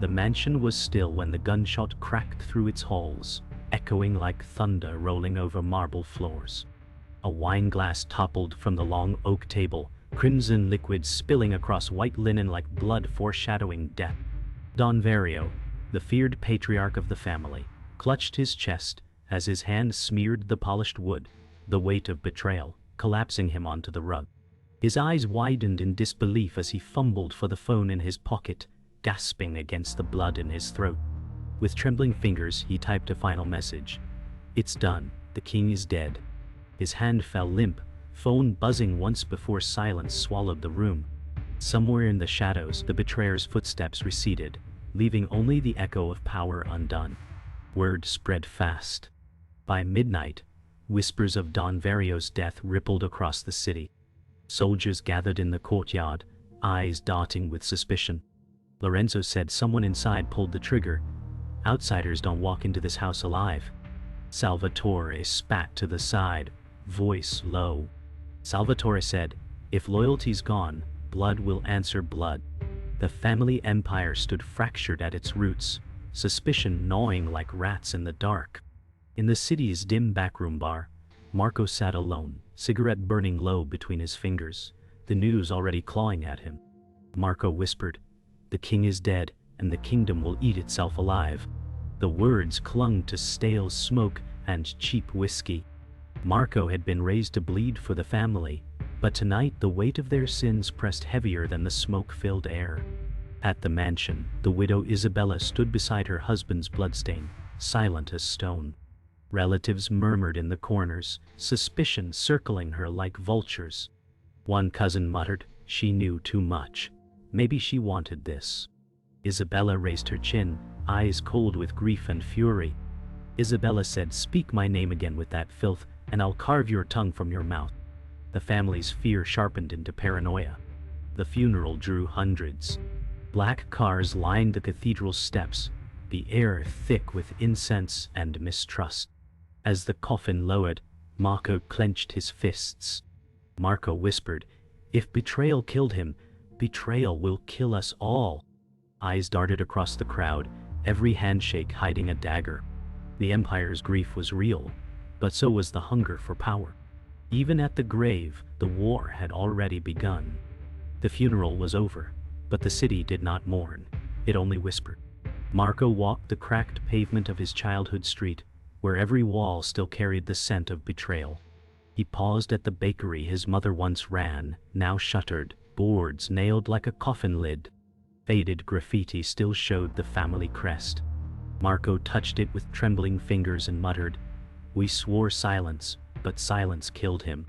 The mansion was still when the gunshot cracked through its halls, echoing like thunder rolling over marble floors. A wine glass toppled from the long oak table, crimson liquid spilling across white linen like blood foreshadowing death. Don Vario, the feared patriarch of the family, clutched his chest as his hand smeared the polished wood, the weight of betrayal collapsing him onto the rug. His eyes widened in disbelief as he fumbled for the phone in his pocket, gasping against the blood in his throat. With trembling fingers, he typed a final message. "It's done. The king is dead." His hand fell limp, phone buzzing once before silence swallowed the room. Somewhere in the shadows, the betrayer's footsteps receded, leaving only the echo of power undone. Word spread fast. By midnight, whispers of Don Vario's death rippled across the city. Soldiers gathered in the courtyard, eyes darting with suspicion. Lorenzo said someone inside pulled the trigger. "Outsiders don't walk into this house alive." Salvatore spat to the side, voice low. Salvatore said, "If loyalty's gone, blood will answer blood." The family empire stood fractured at its roots, suspicion gnawing like rats in the dark. In the city's dim backroom bar, Marco sat alone, cigarette burning low between his fingers, the news already clawing at him. Marco whispered, "The king is dead, and the kingdom will eat itself alive." The words clung to stale smoke and cheap whiskey. Marco had been raised to bleed for the family, but tonight the weight of their sins pressed heavier than the smoke-filled air. At the mansion, the widow Isabella stood beside her husband's bloodstain, silent as stone. Relatives murmured in the corners, suspicion circling her like vultures. One cousin muttered, "She knew too much. Maybe she wanted this." Isabella raised her chin, eyes cold with grief and fury. Isabella said, "Speak my name again with that filth, and I'll carve your tongue from your mouth." The family's fear sharpened into paranoia. The funeral drew hundreds. Black cars lined the cathedral steps, the air thick with incense and mistrust. As the coffin lowered, Marco clenched his fists. Marco whispered, "If betrayal killed him, betrayal will kill us all." Eyes darted across the crowd, every handshake hiding a dagger. The empire's grief was real, but so was the hunger for power. Even at the grave, the war had already begun. The funeral was over, but the city did not mourn, it only whispered. Marco walked the cracked pavement of his childhood street, where every wall still carried the scent of betrayal. He paused at the bakery his mother once ran, now shuttered, boards nailed like a coffin lid. Faded graffiti still showed the family crest. Marco touched it with trembling fingers and muttered, "We swore silence, but silence killed him."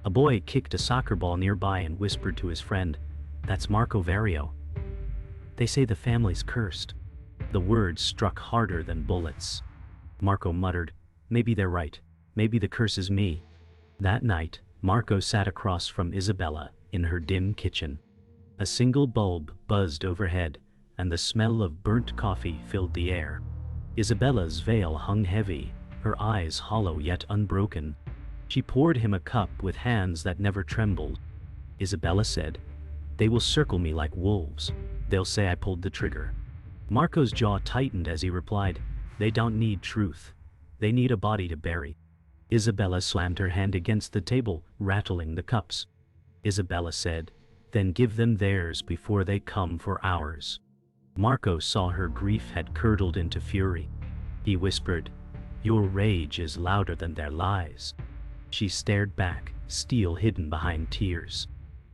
A boy kicked a soccer ball nearby and whispered to his friend, "That's Marco Vario. They say the family's cursed." The words struck harder than bullets. Marco muttered, "Maybe they're right. Maybe the curse is me." That night, Marco sat across from Isabella in her dim kitchen. A single bulb buzzed overhead, and the smell of burnt coffee filled the air. Isabella's veil hung heavy, her eyes hollow yet unbroken. She poured him a cup with hands that never trembled. Isabella said, "They will circle me like wolves. They'll say I pulled the trigger." Marco's jaw tightened as he replied, "They don't need truth. They need a body to bury." Isabella slammed her hand against the table, rattling the cups. Isabella said, "Then give them theirs before they come for ours." Marco saw her grief had curdled into fury. He whispered, "Your rage is louder than their lies." She stared back, steel hidden behind tears.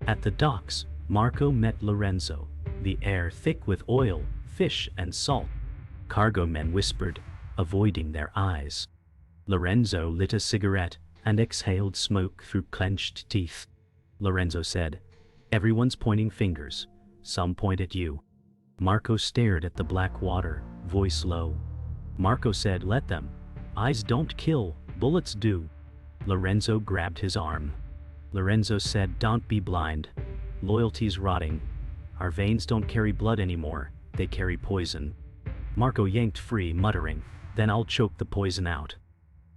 At the docks, Marco met Lorenzo, the air thick with oil, fish and salt. Cargo men whispered, avoiding their eyes. Lorenzo lit a cigarette and exhaled smoke through clenched teeth. Lorenzo said, "Everyone's pointing fingers. Some point at you." Marco stared at the black water, voice low. Marco said, "Let them. Eyes don't kill, bullets do." Lorenzo grabbed his arm. Lorenzo said, "Don't be blind. Loyalty's rotting. Our veins don't carry blood anymore, they carry poison." Marco yanked free, muttering, "Then I'll choke the poison out."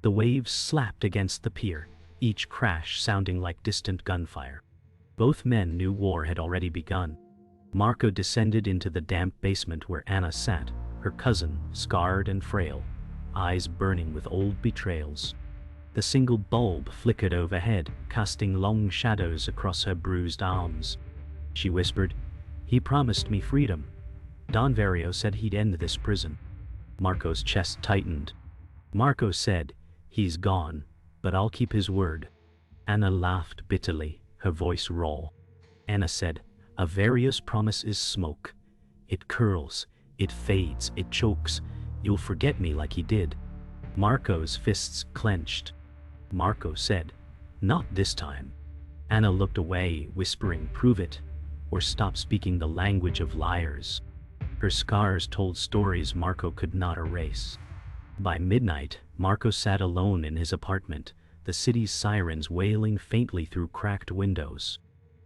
The waves slapped against the pier, each crash sounding like distant gunfire. Both men knew war had already begun. Marco descended into the damp basement where Anna sat, her cousin, scarred and frail, eyes burning with old betrayals. The single bulb flickered overhead, casting long shadows across her bruised arms. She whispered, "He promised me freedom. Don Vario said he'd end this prison." Marco's chest tightened. Marco said, "He's gone, but I'll keep his word." Anna laughed bitterly, her voice raw. Anna said, "A Vario's promise is smoke. It curls, it fades, it chokes. You'll forget me like he did." Marco's fists clenched. Marco said, "Not this time." Anna looked away, whispering, "Prove it, or stop speaking the language of liars." Her scars told stories Marco could not erase. By midnight, Marco sat alone in his apartment, the city's sirens wailing faintly through cracked windows.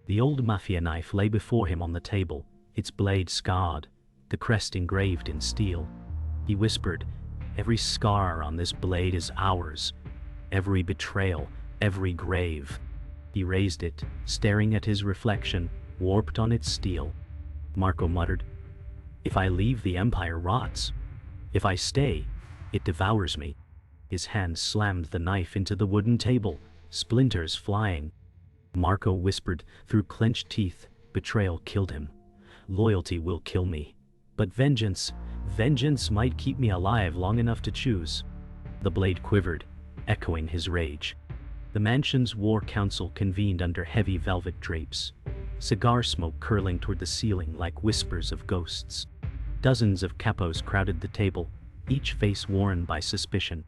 The old Mafia knife lay before him on the table, its blade scarred, the crest engraved in steel. He whispered, "Every scar on this blade is ours. Every betrayal, every grave." He raised it, staring at his reflection, warped on its steel. Marco muttered, "If I leave, the Empire rots. If I stay, it devours me." His hand slammed the knife into the wooden table, splinters flying. Marco whispered through clenched teeth, "Betrayal killed him. Loyalty will kill me. But vengeance might keep me alive long enough to choose." The blade quivered, echoing his rage. The mansion's war council convened under heavy velvet drapes, cigar smoke curling toward the ceiling like whispers of ghosts. Dozens of capos crowded the table, each face worn by suspicion.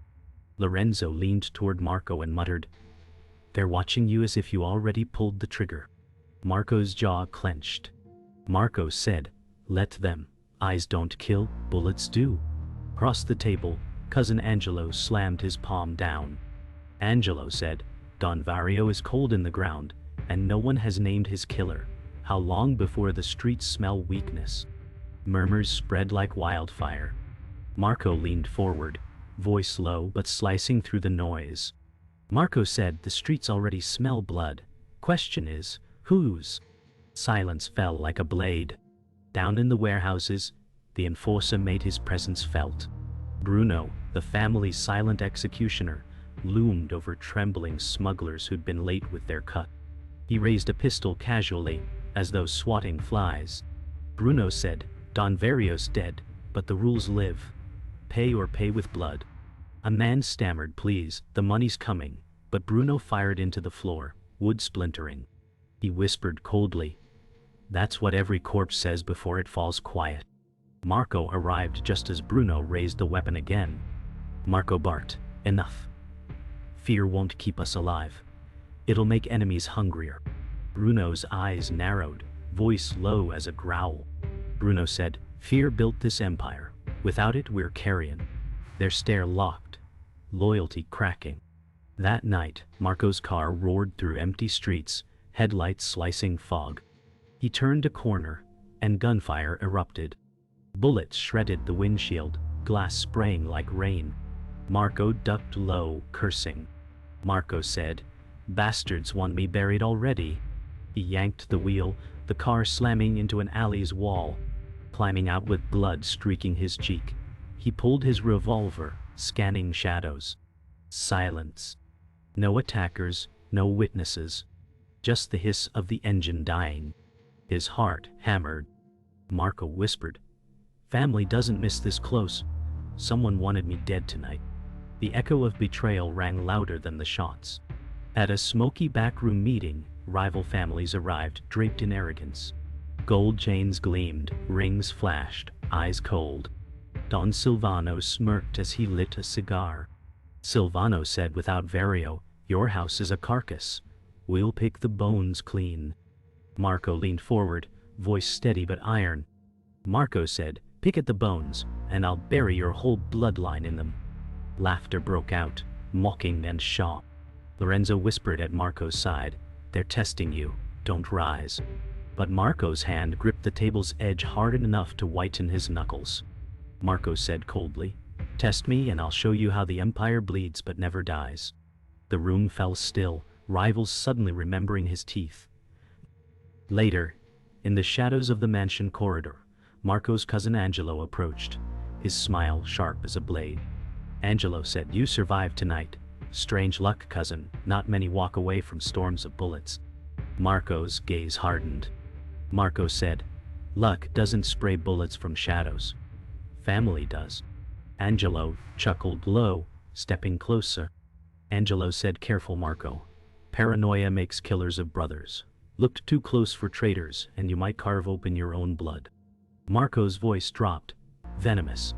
Lorenzo leaned toward Marco and muttered, "They're watching you as if you already pulled the trigger." Marco's jaw clenched. Marco said, "Let them. Eyes don't kill, bullets do." Across the table, cousin Angelo slammed his palm down. Angelo said, "Don Vario is cold in the ground, and no one has named his killer. How long before the streets smell weakness?" Murmurs spread like wildfire. Marco leaned forward, voice low but slicing through the noise. Marco said, "The streets already smell blood. Question is, whose?" Silence fell like a blade. Down in the warehouses, the enforcer made his presence felt. Bruno, the family's silent executioner, loomed over trembling smugglers who'd been late with their cut. He raised a pistol casually, as though swatting flies. Bruno said, "Don Vario's dead, but the rules live. Pay or pay with blood." A man stammered, "Please, the money's coming," but Bruno fired into the floor, wood splintering. He whispered coldly, "That's what every corpse says before it falls quiet." Marco arrived just as Bruno raised the weapon again. Marco barked, "Enough. Fear won't keep us alive. It'll make enemies hungrier." Bruno's eyes narrowed, voice low as a growl. Bruno said, "Fear built this empire. Without it, we're carrion." Their stare locked, loyalty cracking. That night, Marco's car roared through empty streets, headlights slicing fog. He turned a corner, and gunfire erupted. Bullets shredded the windshield, glass spraying like rain. Marco ducked low, cursing. Marco said, "Bastards want me buried already." He yanked the wheel, the car slamming into an alley's wall. Climbing out with blood streaking his cheek, he pulled his revolver, scanning shadows. Silence. No attackers, no witnesses. Just the hiss of the engine dying. His heart hammered. Marco whispered, "Family doesn't miss this close. Someone wanted me dead tonight." The echo of betrayal rang louder than the shots. At a smoky backroom meeting, rival families arrived, draped in arrogance. Gold chains gleamed, rings flashed, eyes cold. Don Silvano smirked as he lit a cigar. Silvano said without Vario, "Your house is a carcass. We'll pick the bones clean." Marco leaned forward, voice steady but iron. Marco said, "Pick at the bones, and I'll bury your whole bloodline in them." Laughter broke out, mocking and sharp. Lorenzo whispered at Marco's side, "They're testing you, don't rise." But Marco's hand gripped the table's edge hard enough to whiten his knuckles. Marco said coldly, "Test me and I'll show you how the Empire bleeds but never dies." The room fell still, rivals suddenly remembering his teeth. Later, In the shadows of the mansion corridor, Marco's cousin Angelo approached, his smile sharp as a blade. Angelo said, "You survived tonight. Strange luck, cousin. Not many walk away from storms of bullets." Marco's gaze hardened. Marco said, "Luck doesn't spray bullets from shadows. Family does." Angelo chuckled low, stepping closer. Angelo said, "Careful, Marco. Paranoia makes killers of brothers. Looked too close for traitors, and you might carve open your own blood." Marco's voice dropped, venomous.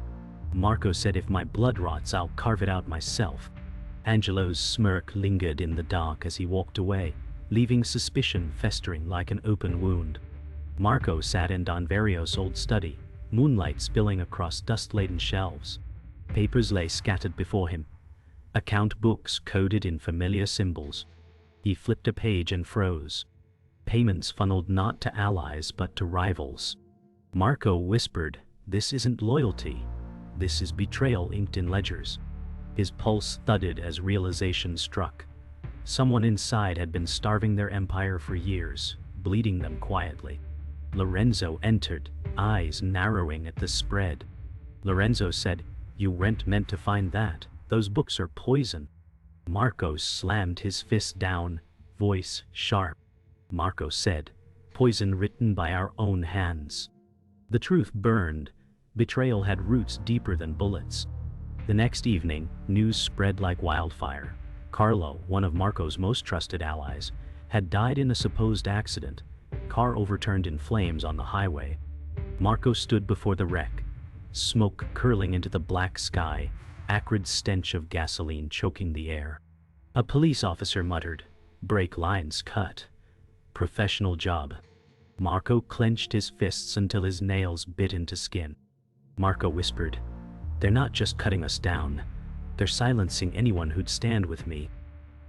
Marco said, "If my blood rots, I'll carve it out myself." Angelo's smirk lingered in the dark as he walked away, leaving suspicion festering like an open wound. Marco sat in Don Vario's old study, moonlight spilling across dust-laden shelves. Papers lay scattered before him, account books coded in familiar symbols. He flipped a page and froze. Payments funneled not to allies but to rivals. Marco whispered, "This isn't loyalty. This is betrayal inked in ledgers." His pulse thudded as realization struck. Someone inside had been starving their empire for years, bleeding them quietly. Lorenzo entered, eyes narrowing at the spread. Lorenzo said, "You weren't meant to find that. Those books are poison." Marco slammed his fist down, voice sharp. Marco said, "Poison written by our own hands." The truth burned. Betrayal had roots deeper than bullets. The next evening, news spread like wildfire. Carlo, one of Marco's most trusted allies, had died in a supposed accident. Car overturned in flames on the highway. Marco stood before the wreck, smoke curling into the black sky, acrid stench of gasoline choking the air. A police officer muttered, "Brake lines cut. Professional job." Marco clenched his fists until his nails bit into skin. Marco whispered, "They're not just cutting us down. They're silencing anyone who'd stand with me."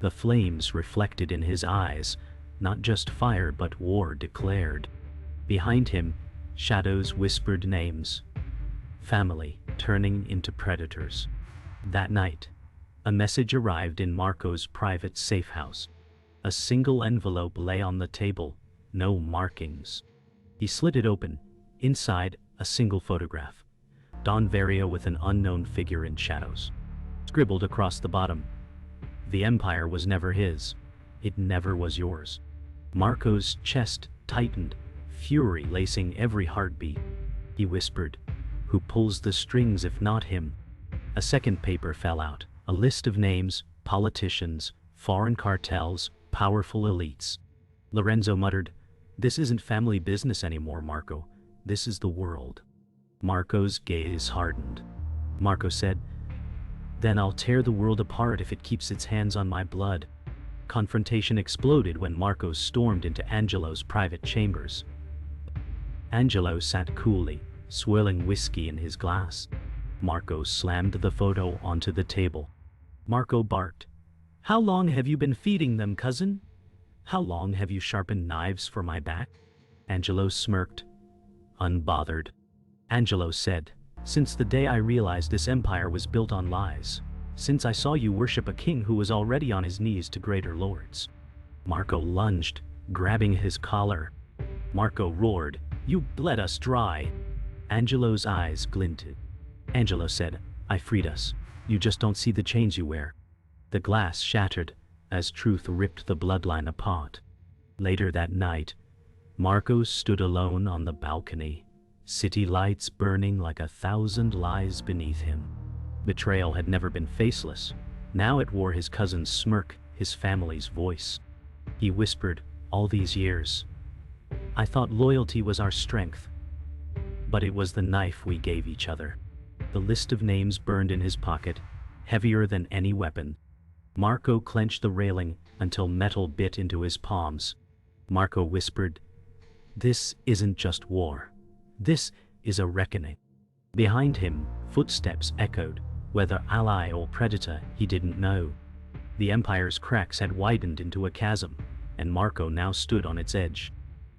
The flames reflected in his eyes, not just fire but war declared. Behind him, shadows whispered names. Family turning into predators. That night, a message arrived in Marco's private safe house. A single envelope lay on the table, no markings. He slid it open. Inside, a single photograph. Don Vario with an unknown figure in shadows. Scribbled across the bottom, "The empire was never his. It never was yours." Marco's chest tightened, fury lacing every heartbeat. He whispered, "Who pulls the strings if not him?" A second paper fell out, a list of names, politicians, foreign cartels, powerful elites. Lorenzo muttered, "This isn't family business anymore, Marco. This is the world." Marco's gaze hardened. Marco said, "Then I'll tear the world apart if it keeps its hands on my blood." Confrontation exploded when Marco stormed into Angelo's private chambers. Angelo sat coolly, swirling whiskey in his glass. Marco slammed the photo onto the table. Marco barked, "How long have you been feeding them, cousin? How long have you sharpened knives for my back?" Angelo smirked, unbothered. Angelo said, "Since the day I realized this empire was built on lies. Since I saw you worship a king who was already on his knees to greater lords." Marco lunged, grabbing his collar. Marco roared, "You bled us dry." Angelo's eyes glinted. Angelo said, "I freed us. You just don't see the chains you wear." The glass shattered as truth ripped the bloodline apart. Later that night, Marco stood alone on the balcony, city lights burning like 1,000 lies beneath him. Betrayal had never been faceless. Now it wore his cousin's smirk, his family's voice. He whispered, "All these years, I thought loyalty was our strength. But it was the knife we gave each other." The list of names burned in his pocket, heavier than any weapon. Marco clenched the railing until metal bit into his palms. Marco whispered, "This isn't just war. This is a reckoning." Behind him, footsteps echoed, whether ally or predator he didn't know. The empire's cracks had widened into a chasm, and Marco now stood on its edge.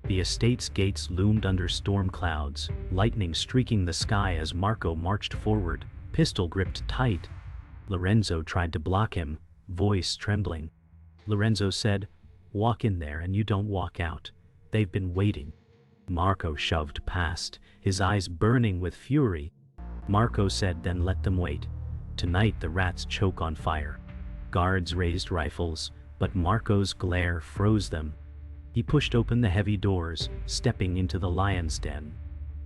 The estate's gates loomed under storm clouds, lightning streaking the sky as Marco marched forward, pistol gripped tight. Lorenzo tried to block him, voice trembling. Lorenzo said, "Walk in there and you don't walk out. They've been waiting." Marco shoved past, his eyes burning with fury. Marco said, then let them wait. Tonight the rats choke on fire. Guards raised rifles, but Marco's glare froze them. He pushed open the heavy doors, stepping into the lion's den.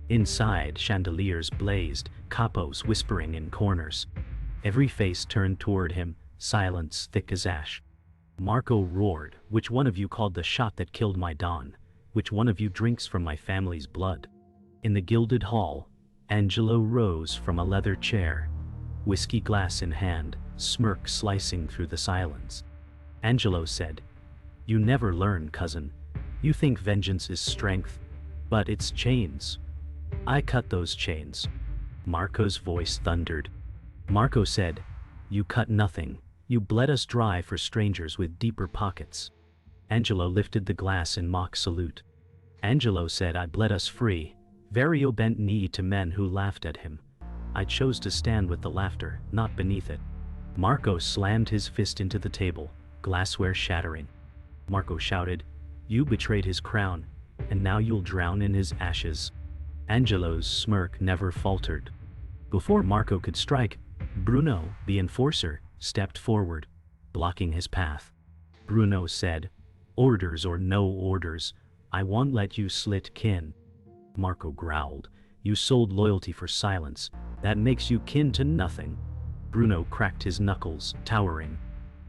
Inside, chandeliers blazed, capos whispering in corners. Every face turned toward him, silence thick as ash. Marco roared, "Which one of you called the shot that killed my Don? Which one of you drinks from my family's blood?" In the gilded hall, Angelo rose from a leather chair, whiskey glass in hand, smirk slicing through the silence. Angelo said, "You never learn, cousin. You think vengeance is strength, but it's chains. I cut those chains." Marco's voice thundered. Marco said, "You cut nothing. You bled us dry for strangers with deeper pockets." Angelo lifted the glass in mock salute. Angelo said, "I bled us free." Vario bent knee to men who laughed at him. "I chose to stand with the laughter, not beneath it." Marco slammed his fist into the table, glassware shattering. Marco shouted, "You betrayed his crown, and now you'll drown in his ashes." Angelo's smirk never faltered. Before Marco could strike, Bruno, the enforcer, stepped forward, blocking his path. Bruno said, "Orders or no orders, I won't let you slit kin." Marco growled, "You sold loyalty for silence. That makes you kin to nothing." Bruno cracked his knuckles, towering.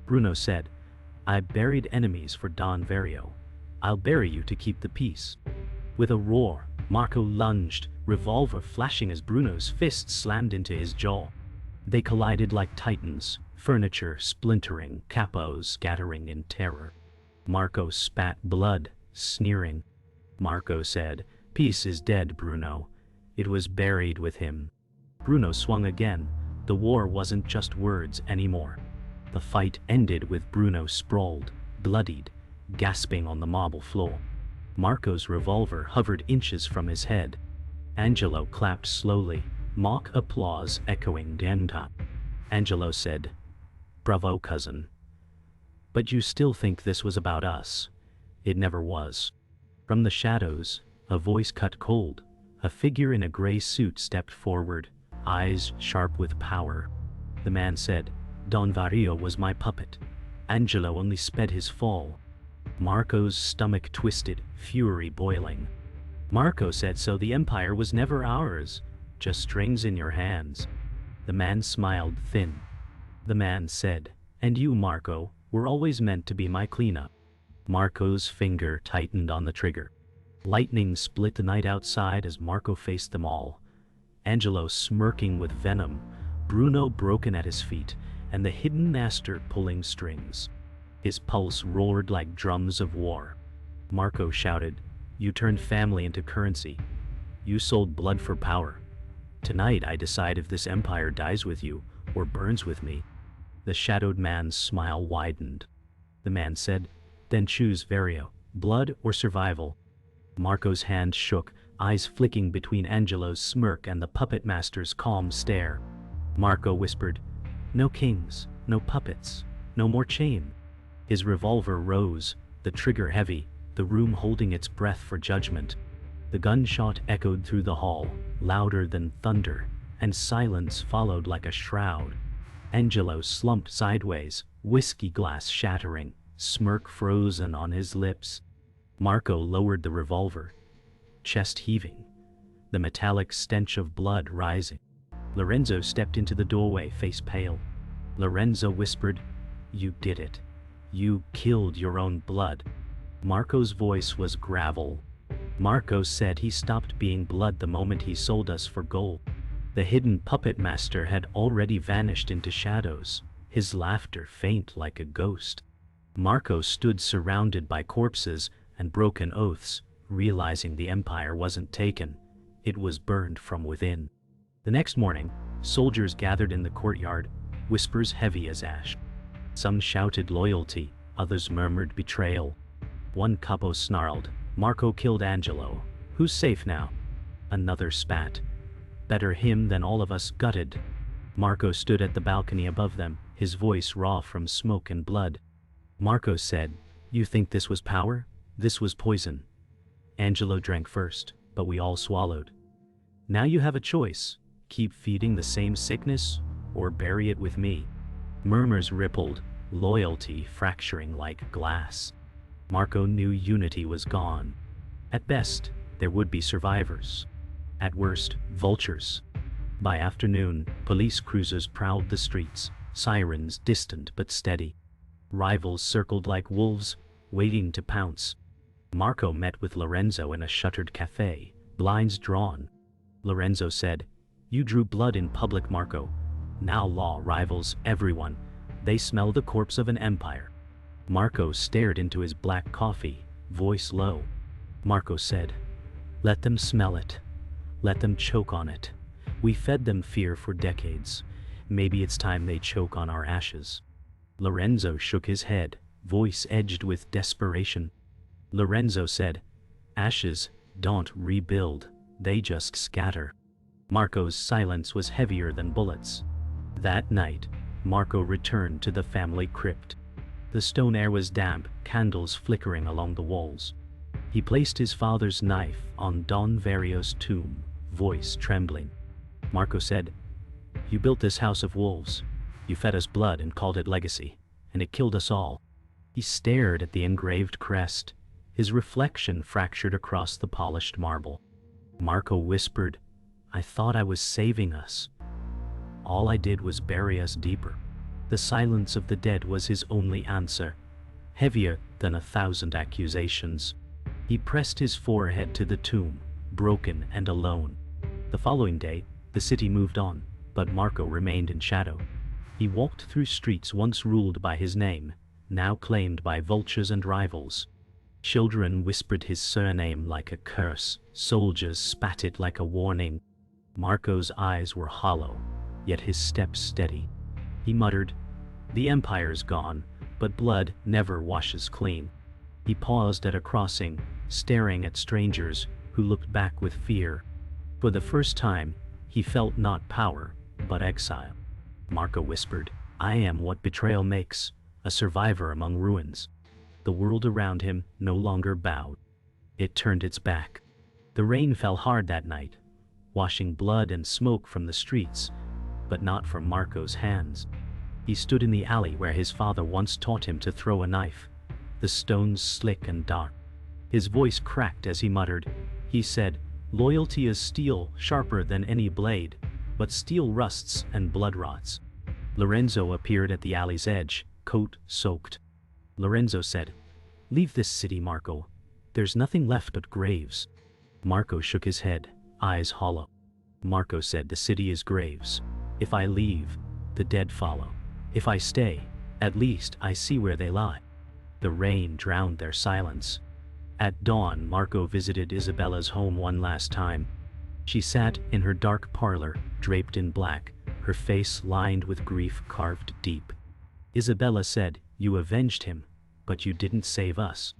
Bruno said, "I buried enemies for Don Vario. I'll bury you to keep the peace." With a roar, Marco lunged, revolver flashing as Bruno's fist slammed into his jaw. They collided like titans, furniture splintering, capos scattering in terror. Marco spat blood, sneering. Marco said, "Peace is dead, Bruno. It was buried with him." Bruno swung again. The war wasn't just words anymore. The fight ended with Bruno sprawled, bloodied, gasping on the marble floor. Marco's revolver hovered inches from his head. Angelo clapped slowly, mock applause echoing downtown. Angelo said, "Bravo, cousin. But you still think this was about us. It never was." From the shadows, a voice cut cold. A figure in a gray suit stepped forward, eyes sharp with power. The man said, "Don Vario was my puppet. Angelo only sped his fall." Marco's stomach twisted, fury boiling. Marco said, "So the empire was never ours, just strings in your hands." The man smiled thin. The man said, "And you, Marco, were always meant to be my cleanup." Marco's finger tightened on the trigger. Lightning split the night outside as Marco faced them all. Angelo smirking with venom, Bruno broken at his feet, and the hidden master pulling strings. His pulse roared like drums of war. Marco shouted, "You turned family into currency. You sold blood for power. Tonight I decide if this empire dies with you or burns with me." The shadowed man's smile widened. The man said, "Then choose Vario, blood or survival." Marco's hand shook, eyes flicking between Angelo's smirk and the puppet master's calm stare. Marco whispered, "No kings, no puppets, no more chain." His revolver rose, the trigger heavy, the room holding its breath for judgment. The gunshot echoed through the hall, louder than thunder, and silence followed like a shroud. Angelo slumped sideways, whiskey glass shattering, smirk frozen on his lips. Marco lowered the revolver, chest heaving, the metallic stench of blood rising. Lorenzo stepped into the doorway, face pale. Lorenzo whispered, "You did it. You killed your own blood." Marco's voice was gravel. Marco said he stopped being blood the moment he sold us for gold. The hidden puppet master had already vanished into shadows, his laughter faint like a ghost. Marco stood surrounded by corpses and broken oaths, realizing the empire wasn't taken, it was burned from within. The next morning, soldiers gathered in the courtyard, whispers heavy as ash. Some shouted loyalty, others murmured betrayal. One capo snarled, "Marco killed Angelo. Who's safe now?" Another spat, "Better him than all of us gutted." Marco stood at the balcony above them, his voice raw from smoke and blood. Marco said, "You think this was power? This was poison. Angelo drank first, but we all swallowed. Now you have a choice. Keep feeding the same sickness, or bury it with me. Murmurs rippled, loyalty fracturing like glass. Marco knew unity was gone. At best, there would be survivors. At worst, vultures. By afternoon, police cruisers prowled the streets, sirens distant but steady. Rivals circled like wolves, waiting to pounce. Marco met with Lorenzo in a shuttered cafe, blinds drawn. Lorenzo said, "You drew blood in public, Marco. Now law rivals everyone. They smell the corpse of an empire." Marco stared into his black coffee, voice low. Marco said, "Let them smell it. Let them choke on it. We fed them fear for decades. Maybe it's time they choke on our ashes." Lorenzo shook his head, voice edged with desperation. Lorenzo said, "Ashes don't rebuild, they just scatter." Marco's silence was heavier than bullets. That night, Marco returned to the family crypt. The stone air was damp, candles flickering along the walls. He placed his father's knife on Don Vario's tomb, voice trembling. Marco said, "You built this house of wolves. You fed us blood and called it legacy, and it killed us all." He stared at the engraved crest, his reflection fractured across the polished marble. Marco whispered, "I thought I was saving us. All I did was bury us deeper." The silence of the dead was his only answer, heavier than 1,000 accusations. He pressed his forehead to the tomb, broken and alone. The following day, the city moved on, but Marco remained in shadow. He walked through streets once ruled by his name, now claimed by vultures and rivals. Children whispered his surname like a curse, soldiers spat it like a warning. Marco's eyes were hollow, yet his steps steady. He muttered, "The empire's gone, but blood never washes clean." He paused at a crossing, staring at strangers who looked back with fear. For the first time, he felt not power, but exile. Marco whispered, "I am what betrayal makes, a survivor among ruins." The world around him no longer bowed. It turned its back. The rain fell hard that night, washing blood and smoke from the streets, but not from Marco's hands. He stood in the alley where his father once taught him to throw a knife, the stones slick and dark. His voice cracked as he muttered. He said, "Loyalty is steel, sharper than any blade, but steel rusts and blood rots." Lorenzo appeared at the alley's edge, coat soaked. Lorenzo said, "Leave this city, Marco. There's nothing left but graves." Marco shook his head, eyes hollow. Marco said, "The city is graves. If I leave, the dead follow. If I stay, at least I see where they lie." The rain drowned their silence. At dawn, Marco visited Isabella's home one last time. She sat in her dark parlor, draped in black, her face lined with grief carved deep. Isabella said, "You avenged him, but you didn't save us."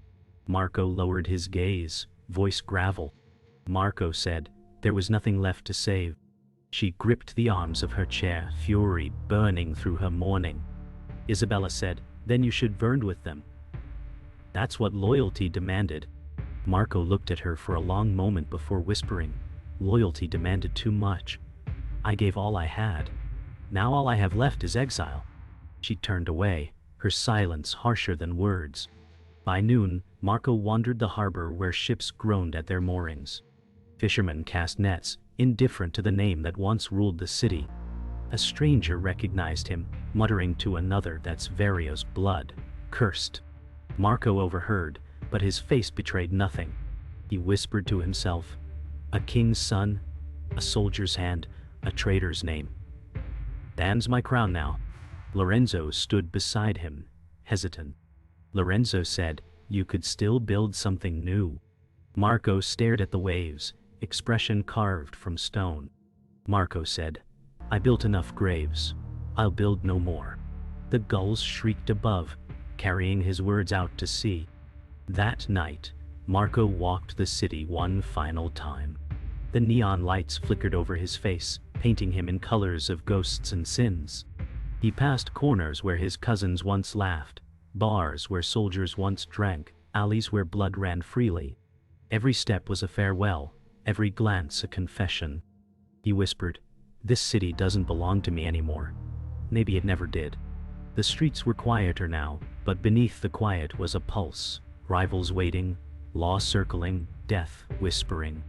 Marco lowered his gaze, voice gravel. Marco said, "There was nothing left to save." She gripped the arms of her chair, fury burning through her mourning. Isabella said, "Then you should burn with them." That's what loyalty demanded. Marco looked at her for a long moment before whispering, "Loyalty demanded too much. I gave all I had. Now all I have left is exile." She turned away, her silence harsher than words. By noon, Marco wandered the harbor where ships groaned at their moorings. Fishermen cast nets, indifferent to the name that once ruled the city. A stranger recognized him, muttering to another, "That's Vario's blood, cursed." Marco overheard, but his face betrayed nothing. He whispered to himself, "A king's son, a soldier's hand, a traitor's name. Dan's my crown now." Lorenzo stood beside him, hesitant. Lorenzo said, "You could still build something new." Marco stared at the waves, expression carved from stone. Marco said, "I built enough graves. I'll build no more." The gulls shrieked above, carrying his words out to sea. That night, Marco walked the city one final time. The neon lights flickered over his face, painting him in colors of ghosts and sins. He passed corners where his cousins once laughed, bars where soldiers once drank, alleys where blood ran freely. Every step was a farewell, every glance a confession. He whispered, "This city doesn't belong to me anymore." Maybe it never did. The streets were quieter now, but beneath the quiet was a pulse. Rivals waiting, law circling, death whispering.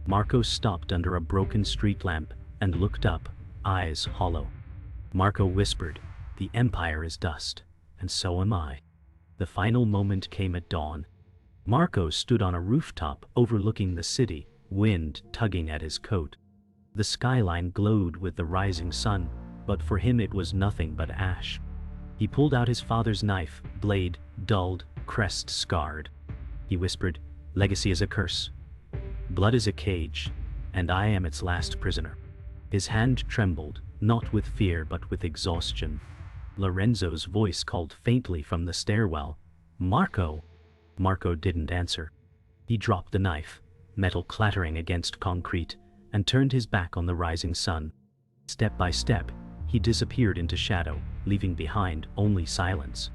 Marco stopped under a broken street lamp and looked up, eyes hollow. Marco whispered, "The Empire is dust, and so am I." The final moment came at dawn. Marco stood on a rooftop overlooking the city, wind tugging at his coat. The skyline glowed with the rising sun, but for him it was nothing but ash. He pulled out his father's knife, blade dulled, crest scarred. He whispered, "Legacy is a curse. Blood is a cage, and I am its last prisoner." His hand trembled, not with fear but with exhaustion. Lorenzo's voice called faintly from the stairwell, "Marco!" Marco didn't answer. He dropped the knife, metal clattering against concrete, and turned his back on the rising sun. Step by step, he disappeared into shadow, leaving behind only silence.